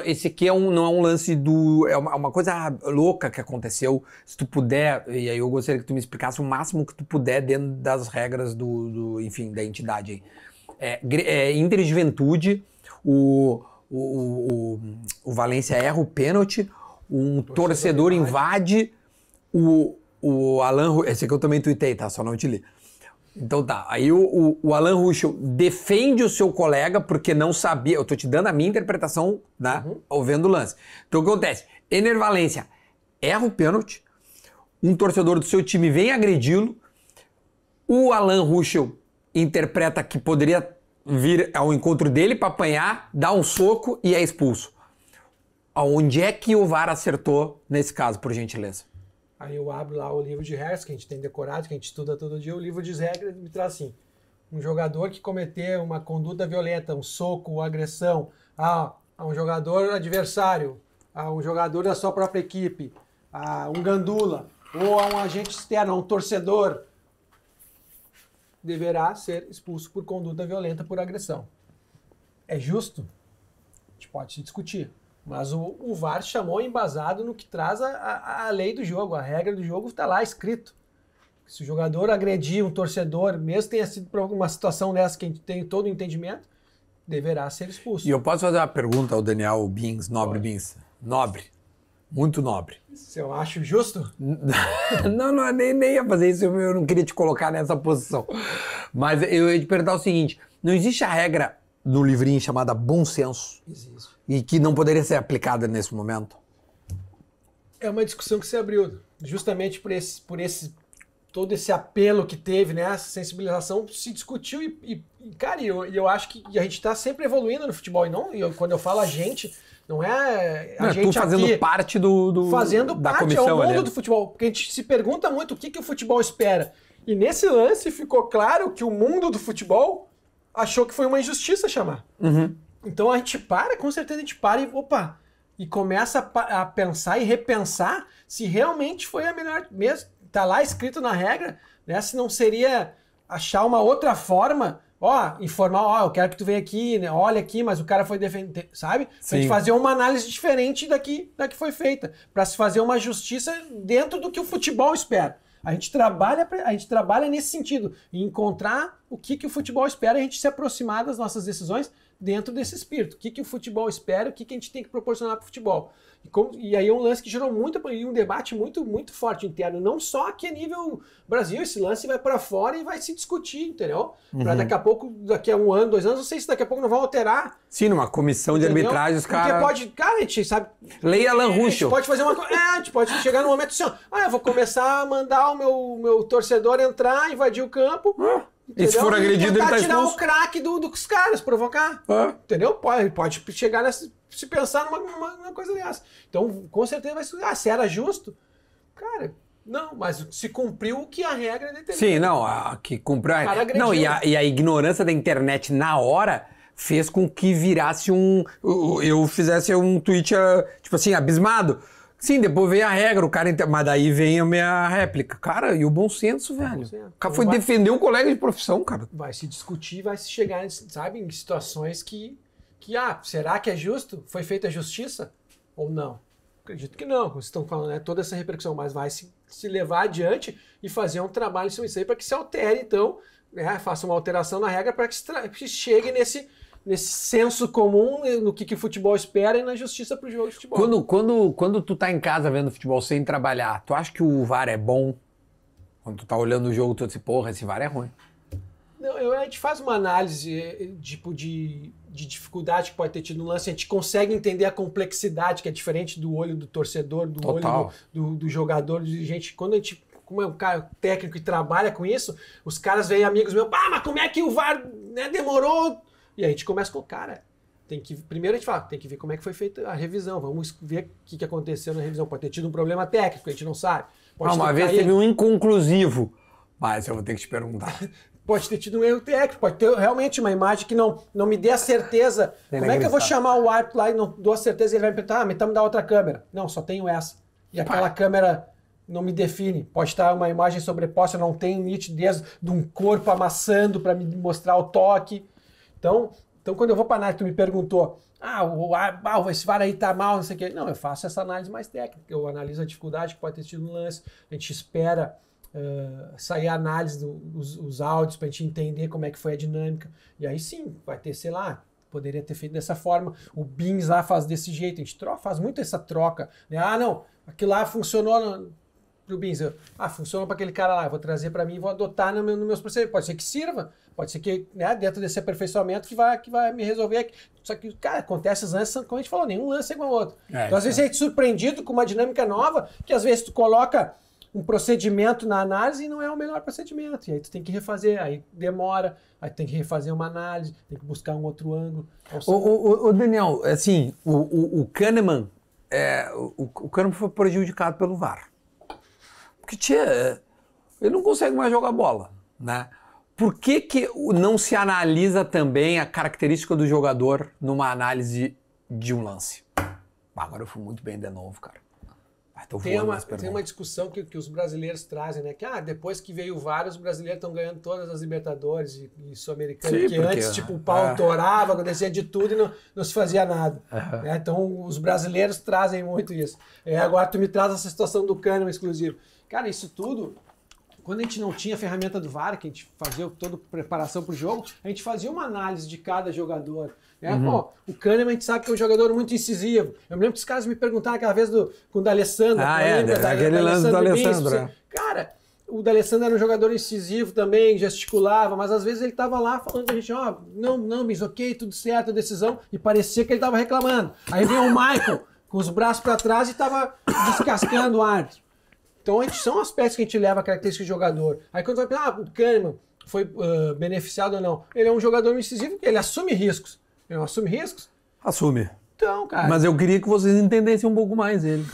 Esse aqui não é um lance do... É uma coisa louca que aconteceu. Se tu puder, e aí eu gostaria que tu me explicasse o máximo que tu puder dentro das regras enfim, da entidade aí. Inter e Juventude, o Valência erra o pênalti, um torcedor invade, o Alan... Esse aqui eu também tuitei, tá? Só não te li. Então tá, aí o Alan Ruschel defende o seu colega porque não sabia, eu tô te dando a minha interpretação, né, vendo o lance. Então o que acontece? Ener Valencia erra o pênalti, um torcedor do seu time vem agredi-lo, o Alan Ruschel interpreta que poderia vir ao encontro dele para apanhar, dá um soco e é expulso. Aonde é que o VAR acertou nesse caso, por gentileza? Aí eu abro lá o livro de regras, que a gente tem decorado, que a gente estuda todo dia, o livro de regras me traz assim, um jogador que cometeu uma conduta violenta, um soco, uma agressão, a um jogador adversário, a um jogador da sua própria equipe, a um gandula, ou a um agente externo, a um torcedor, deverá ser expulso por conduta violenta, por agressão. É justo? A gente pode se discutir. Mas o VAR chamou embasado no que traz a lei do jogo, a regra do jogo está lá escrito. Se o jogador agredir um torcedor, mesmo que tenha sido por uma situação dessa que a gente tem todo o entendimento, deverá ser expulso. E eu posso fazer uma pergunta ao Daniel Bins, Nobre Bins? Nobre. Muito nobre. Se eu acho justo? Não, nem ia fazer isso, eu não queria te colocar nessa posição. Mas eu ia te perguntar o seguinte, não existe a regra no livrinho chamada bom senso? Existe. E que não poderia ser aplicada nesse momento? É uma discussão que se abriu, justamente por todo esse apelo que teve, né? Essa sensibilização se discutiu cara, eu acho que a gente está sempre evoluindo no futebol. Quando eu falo a gente, não é a gente fazendo aqui, parte fazendo da parte comissão ao mundo ali. do futebol. Porque a gente se pergunta muito o que o futebol espera. E nesse lance ficou claro que o mundo do futebol achou que foi uma injustiça chamar. Então a gente com certeza a gente para e começa a pensar e repensar se realmente foi a melhor, mesmo tá lá escrito na regra, né? Se não seria achar uma outra forma, informar, eu quero que tu venha aqui, né? Olha aqui, mas o cara foi defender, sabe? Pra gente fazer uma análise diferente da que foi feita, para se fazer uma justiça dentro do que o futebol espera. A gente trabalha nesse sentido, em encontrar o que o futebol espera e a gente se aproximar das nossas decisões dentro desse espírito. O que o futebol espera, o que a gente tem que proporcionar para o futebol. E aí é um lance que gerou um debate muito, muito forte interno, não só aqui a nível Brasil, esse lance vai para fora e vai se discutir, entendeu? Para daqui a pouco, daqui a 1 ano, 2 anos, não sei se daqui a pouco não vão alterar. Sim, numa comissão de arbitragem, os caras... Porque a gente sabe... Lei Alan Ruschel. A gente pode fazer uma coisa... a gente pode chegar num momento assim, eu vou começar a mandar o meu torcedor entrar, invadir o campo... E se for agredido, ele tá expulso. Tirar o craque dos caras, provocar. Entendeu? Pode chegar se pensar numa coisa dessa. Então, com certeza vai ser. Se era justo? Cara, não, mas se cumpriu o que a regra determina. Sim, não, que cumpriu a regra. Não, e a ignorância da internet na hora fez com que virasse eu fizesse um tweet, tipo assim, abismado. Sim, depois veio a regra, mas daí vem a minha réplica. Cara, e o bom senso, velho. O cara foi defender um colega de profissão, cara. Vai se discutir, vai se chegar, sabe, em situações que será que é justo? Foi feita a justiça? Ou não? Acredito que não. Vocês estão falando, né, toda essa repercussão, mas vai se levar adiante e fazer um trabalho em cima disso aí para que se altere, então, né, faça uma alteração na regra para que chegue nesse senso comum no que o futebol espera e na justiça pro jogo de futebol. Quando tu tá em casa vendo futebol sem trabalhar, tu acha que o VAR é bom? Quando tu tá olhando o jogo, tu diz, porra, esse VAR é ruim. Não, a gente faz uma análise tipo de dificuldade que pode ter tido no lance, a gente consegue entender a complexidade que é diferente do olho do torcedor, do olho do jogador, de gente. Quando a gente, como é um cara técnico e trabalha com isso, os caras veem amigos meus, mas como é que o VAR, né, demorou? E aí a gente começa com, primeiro a gente fala, tem que ver como é que foi feita a revisão, vamos ver o que aconteceu na revisão. Pode ter tido um problema técnico, a gente não sabe. Uma vez teve um inconclusivo, mas eu vou ter que te perguntar. Pode ter tido um erro técnico, pode ter realmente uma imagem que não me dê a certeza. Como é que eu vou chamar o árbitro lá e não dou a certeza e ele vai me perguntar, mas então me dá outra câmera. Não, só tenho essa. E aquela câmera não me define. Pode estar uma imagem sobreposta, eu não tenho nitidez de um corpo amassando para me mostrar o toque. Então, Então, quando eu vou para análise, tu me perguntou, esse VAR aí tá mal, não sei o quê. Não, eu faço essa análise mais técnica. Eu analiso a dificuldade que pode ter tido no lance. A gente espera sair a análise dos áudios para a gente entender como é que foi a dinâmica. E aí sim, vai ter, sei lá, poderia ter feito dessa forma. O Bins lá faz desse jeito. A gente faz muito essa troca. Né? Não, aquilo lá funcionou pro Bins. Funcionou para aquele cara lá. Eu vou trazer para mim e vou adotar nos meus procedimentos. Pode ser que sirva. Pode ser que, né, dentro desse aperfeiçoamento que vai me resolver aqui. Só que, cara, acontece os lances, como a gente falou, nenhum lance é igual ao outro. Então, às vezes, a gente é surpreendido com uma dinâmica nova, que às vezes tu coloca um procedimento na análise e não é o melhor procedimento. E aí tu tem que refazer, aí demora, aí tem que refazer uma análise, tem que buscar um outro ângulo. O Daniel, assim, o Kahneman, o Kahneman foi prejudicado pelo VAR. Porque, ele não consegue mais jogar bola, né? Por que não se analisa também a característica do jogador numa análise de um lance? Agora eu fui muito bem de novo, cara. Tem uma discussão que os brasileiros trazem, né? Que depois que veio o VAR, os brasileiros estão ganhando todas as Libertadores e Sul-Americanas. Porque antes, o pau torava, acontecia de tudo e não se fazia nada. Né? Então, os brasileiros trazem muito isso. Agora, tu me traz essa situação do Kahneman exclusivo. Cara, isso tudo... Quando a gente não tinha a ferramenta do VAR, que a gente fazia toda a preparação para o jogo, a gente fazia uma análise de cada jogador. Né? O Kahneman a gente sabe que é um jogador muito incisivo. Eu me lembro que os caras me perguntaram aquela vez com o D'Alessandro. Aquele lance do D'Alessandro. Cara, o D'Alessandro era um jogador incisivo também, gesticulava, mas às vezes ele estava lá falando pra gente, não, mas ok, tudo certo, a decisão, e parecia que ele estava reclamando. Aí veio o Michael com os braços para trás e estava descascando o árbitro. Então, são aspectos que a gente leva a característica de jogador. Aí quando vai pensar, o Kahneman foi beneficiado ou não? Ele é um jogador incisivo, porque ele assume riscos. Ele não assume riscos? Assume. Então, cara... Mas eu queria que vocês entendessem um pouco mais ele.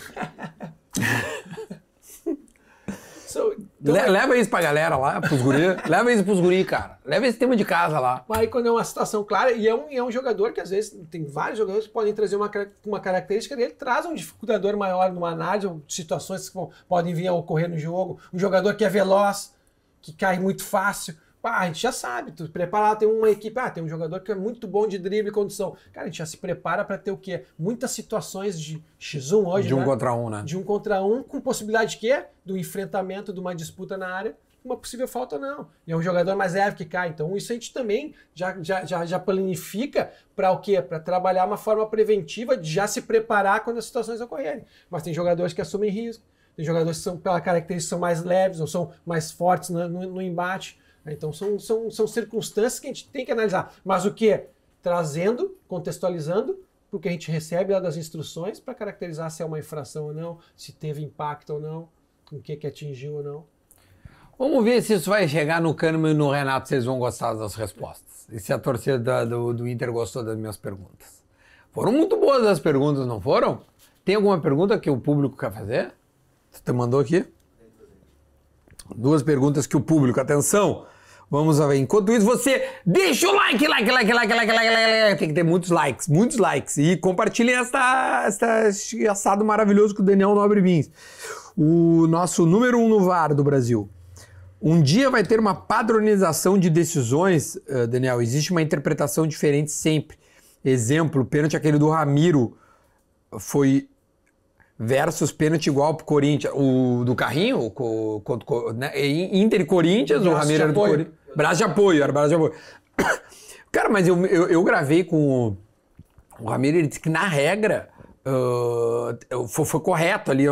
Leva isso pra galera lá, pros guri. Leva isso pros guri, cara. Leva esse tema de casa lá. Aí quando é uma situação clara, e é um jogador que às vezes tem vários jogadores que podem trazer uma característica dele, traz um dificultador maior numa análise, ou situações que podem vir a ocorrer no jogo. Um jogador que é veloz, que cai muito fácil. A gente já sabe, tu prepara, tem uma equipe, tem um jogador que é muito bom de drible e condução. Cara, a gente já se prepara para ter o quê? Muitas situações de X1 hoje, de um contra um, né? De um contra um, com possibilidade de quê? Do enfrentamento, de uma disputa na área, uma possível falta ou não. E é um jogador mais leve que cai. Então isso a gente também já planifica para o quê? Para trabalhar uma forma preventiva de já se preparar quando as situações ocorrerem. Mas tem jogadores que assumem risco, tem jogadores que são, pela característica, são mais leves ou são mais fortes no embate. Então são circunstâncias que a gente tem que analisar. Mas o quê? Trazendo, contextualizando, porque a gente recebe lá das instruções para caracterizar se é uma infração ou não, se teve impacto ou não, com o que atingiu ou não. Vamos ver se isso vai chegar no Kahneman e no Renato, se eles vão gostar das respostas. E se a torcida do Inter gostou das minhas perguntas. Foram muito boas as perguntas, não foram? Tem alguma pergunta que o público quer fazer? Você mandou aqui? 2 perguntas que o público... Atenção! Vamos ver. Enquanto isso, você deixa o like. Tem que ter muitos likes. E compartilhem este assado maravilhoso com o Daniel Nobre Bins. O nosso número 1 no VAR do Brasil. Um dia vai ter uma padronização de decisões, Daniel. Existe uma interpretação diferente sempre. Exemplo, pênalti aquele do Ramiro foi... versus pênalti igual pro Corinthians. O do carrinho, né? Inter e Corinthians, o Ramiro era do Corinthians. Braço de apoio, era braço de apoio. Cara, mas eu gravei com o Ramiro, ele disse que na regra foi correto ali.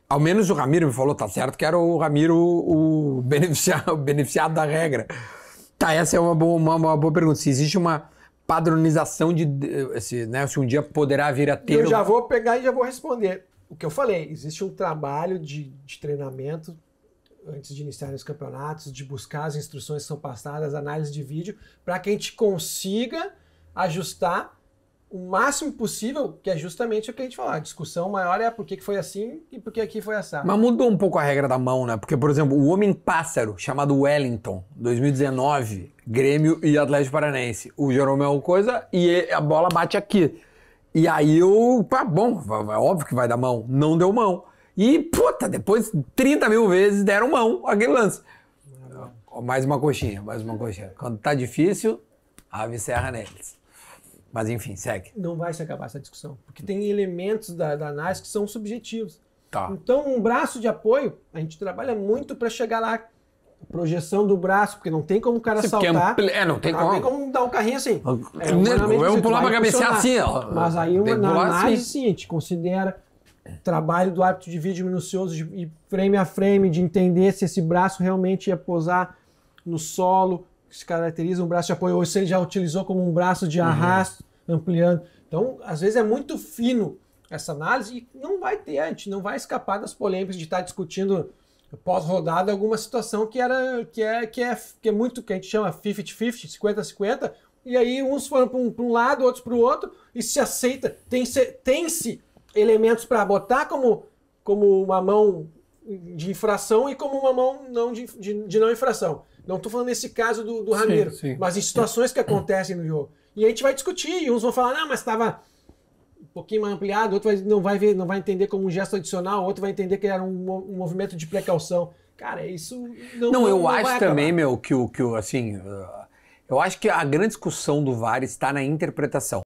Ao menos o Ramiro me falou, tá certo, que era o Ramiro o beneficiado da regra. Tá, essa é uma boa pergunta. Se existe uma padronização se um dia poderá vir a ter... Eu já vou pegar e já vou responder. O que eu falei, existe um trabalho de treinamento antes de iniciar os campeonatos, de buscar as instruções que são passadas, análise de vídeo, para que a gente consiga ajustar o máximo possível, que é justamente o que a gente falou. A discussão maior é por que foi assim e por que aqui foi assado. Mas mudou um pouco a regra da mão, né? Porque, por exemplo, o Homem-Pássaro, chamado Wellington, 2019, Grêmio e Atlético Paranaense. O Jeromel coisa e a bola bate aqui. E aí é óbvio que vai dar mão. Não deu mão. E, depois 30 mil vezes deram mão aquele lance. Mais uma coxinha. Quando tá difícil, ave serra neles. Mas enfim, segue. Não vai se acabar essa discussão, porque tem elementos da análise que são subjetivos. Tá. Então, um braço de apoio, a gente trabalha muito para chegar lá. Projeção do braço, porque não tem como o cara saltar. Não tem Não como. tem como dar um carrinho assim. Vamos pular pra cabecear assim, ó. Mas aí Tem que na pular análise, assim. sim, a gente considera trabalho do árbitro de vídeo minucioso e frame a frame, de entender se esse braço realmente ia posar no solo, que se caracteriza um braço de apoio, ou se ele já utilizou como um braço de arrasto, ampliando. Então, às vezes é muito fino essa análise e não vai ter, a gente não vai escapar das polêmicas de estar discutindo pós-rodada alguma situação que é muito, que a gente chama 50-50, 50-50, e aí uns foram para um lado, outros para o outro, e se aceita, tem-se elementos para botar como uma mão de infração e como uma mão não de não infração. Não estou falando nesse caso do Ramiro, sim. mas em situações que acontecem no jogo. E a gente vai discutir, e uns vão falar, não, mas estava um pouquinho mais ampliado, outro não vai entender como um gesto adicional, outro vai entender que era um movimento de precaução. Cara, isso não eu vai acho acabar. também, meu, que assim, eu acho que a grande discussão do VAR está na interpretação.